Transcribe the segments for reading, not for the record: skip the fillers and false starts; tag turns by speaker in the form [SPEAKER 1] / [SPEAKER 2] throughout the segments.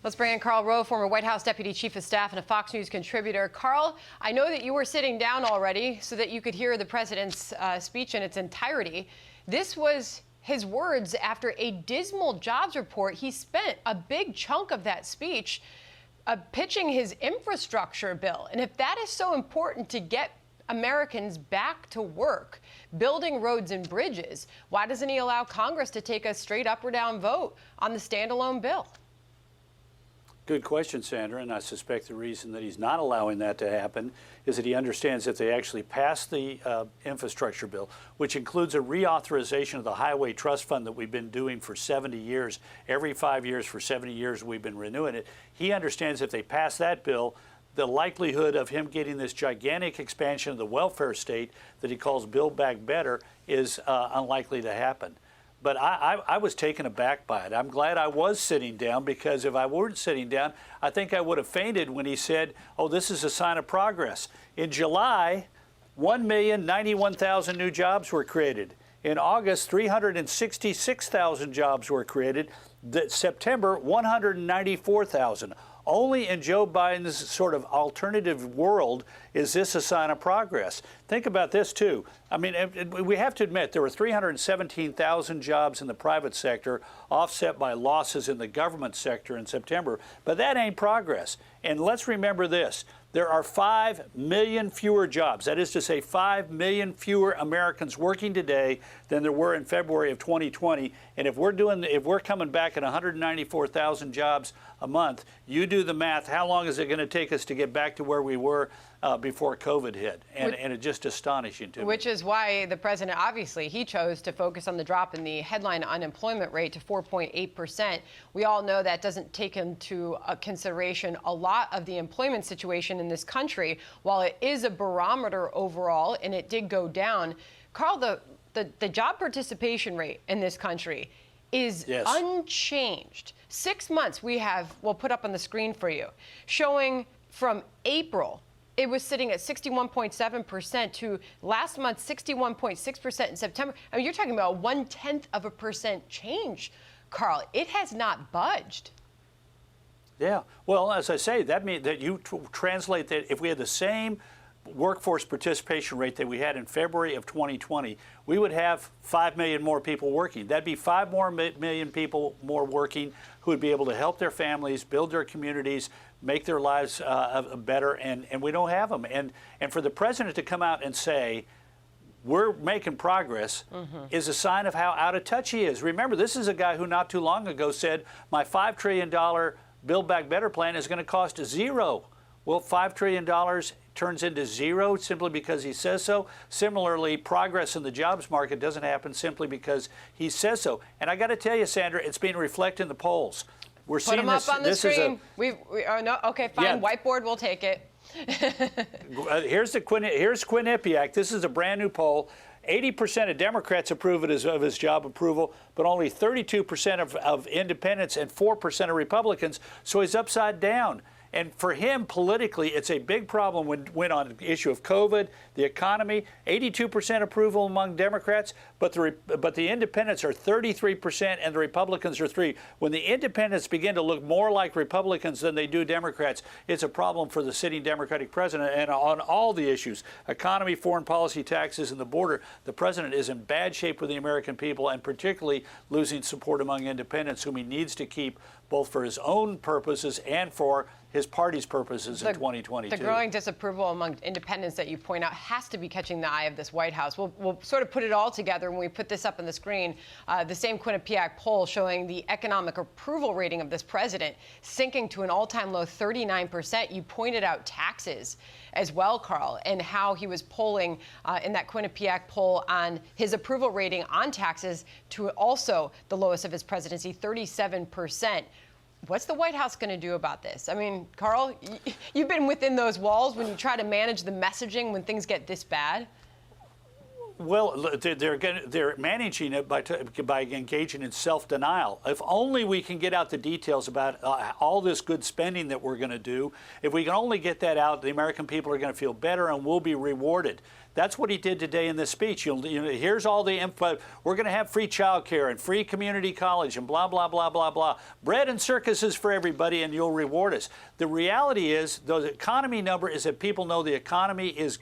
[SPEAKER 1] Let's bring in Karl Rove, former White House Deputy Chief of Staff and a Fox News contributor. Karl, I know that you were sitting down already so that you could hear the president's speech in its entirety. This was his words after a dismal jobs report. He spent a big chunk of that speech pitching his infrastructure bill. And if that is so important to get Americans back to work, building roads and bridges, why doesn't he allow Congress to take a straight up or down vote on the standalone bill?
[SPEAKER 2] Good question, Sandra, and I suspect the reason that he's not allowing that to happen is that he understands that they actually passed the infrastructure bill, which includes a reauthorization of the Highway Trust Fund that we've been doing for 70 years. Every 5 years for 70 years we've been renewing it. He understands if they pass that bill, the likelihood of him getting this gigantic expansion of the welfare state that he calls Build Back Better is unlikely to happen. But I was taken aback by it. I'm glad I was sitting down, because if I weren't sitting down, I think I would have fainted when he said, oh, this is a sign of progress. In July, 1,091,000 new jobs were created. In August, 366,000 jobs were created. September, 194,000. Only in Joe Biden's sort of alternative world is this a sign of progress. Think about this, too. I mean, we have to admit there were 317,000 jobs in the private sector, offset by losses in the government sector in September. But that ain't progress. And let's remember this. There are 5 million fewer jobs. That is to say, 5 million fewer Americans working today than there were in February of 2020. And if we're coming back at 194,000 jobs a month, you do the math. How long is it going to take us to get back to where we were before COVID hit? And it's just astonishing to me.
[SPEAKER 1] Which is why the president, obviously, he chose to focus on the drop in the headline unemployment rate to 4.8%. We all know that doesn't take into consideration a lot of the employment situation in this country. While it is a barometer overall, and it did go down, Karl, the job participation rate in this country is unchanged. 6 months we'll put up on the screen for you, showing from April, it was sitting at 61.7% to last month, 61.6% in September. I mean, you're talking about 0.1% change, Karl. It has not budged.
[SPEAKER 2] Yeah. Well, as I say, that means that you translate that if we had the same workforce participation rate that we had in February of 2020, we would have 5 million more people working. That'd be 5 million people more working who would be able to help their families, build their communities, make their lives better, and we don't have them. And for the president to come out and say, we're making progress, is a sign of how out of touch he is. Remember, this is a guy who not too long ago said, my $5 trillion Build Back Better plan is going to cost zero. Well, $5 trillion turns into zero simply because he says so. Similarly, progress in the jobs market doesn't happen simply because he says so. And I got to tell you, Sandra, it's being reflected in the polls. We're seeing
[SPEAKER 1] this. Put them up on the screen. No, okay, fine. Yeah. Whiteboard, we'll take it.
[SPEAKER 2] Here's Quinnipiac. This is a brand new poll. 80% of Democrats approve of his job approval, but only 32% of independents and 4% of Republicans. So he's upside down. And for him, politically, it's a big problem when on the issue of COVID, the economy, 82% approval among Democrats, but the independents are 33% and the Republicans are 3%. When the independents begin to look more like Republicans than they do Democrats, it's a problem for the sitting Democratic president. And on all the issues, economy, foreign policy, taxes, and the border, the president is in bad shape with the American people, and particularly losing support among independents, whom he needs to keep both for his own purposes and for his party's purposes in 2022.
[SPEAKER 1] The growing disapproval among independents that you point out has to be catching the eye of this White House. We'll sort of put it all together when we put this up on the screen. The same Quinnipiac poll showing the economic approval rating of this president sinking to an all-time low 39%. You pointed out taxes as well, Karl, and how he was polling in that Quinnipiac poll on his approval rating on taxes to also the lowest of his presidency, 37%. What's the White House going to do about this? I mean, Karl, you've been within those walls when you try to manage the messaging when things get this bad.
[SPEAKER 2] Well, they're managing it by engaging in self-denial. If only we can get out the details about all this good spending that we're going to do. If we can only get that out, the American people are going to feel better and will be rewarded. That's what he did today in this speech. Here's all the info. We're going to have free child care and free community college and blah, blah, blah, blah, blah. Bread and circuses for everybody, and you'll reward us. The reality is, the economy number is that people know the economy is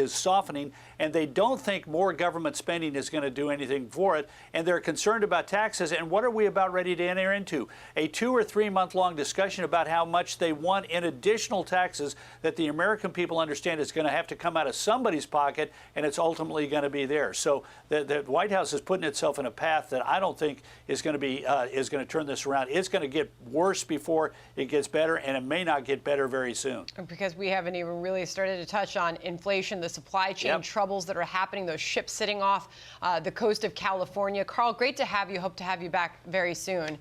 [SPEAKER 2] softening, and they don't think more government spending is going to do anything for it, and they're concerned about taxes. And what are we about ready to enter into? A 2 or 3 month long discussion about how much they want in additional taxes that the American people understand is going to have to come out of somebody's pocket, and it's ultimately going to be theirs. So the White House is putting itself in a path that I don't think is going to be is going to turn this around. It's going to get worse before it gets better, and it may not get better very soon.
[SPEAKER 1] Because we haven't even really started to touch on inflation, the supply chain troubles that are happening, those ships sitting off the coast of California. Karl, great to have you. Hope to have you back very soon.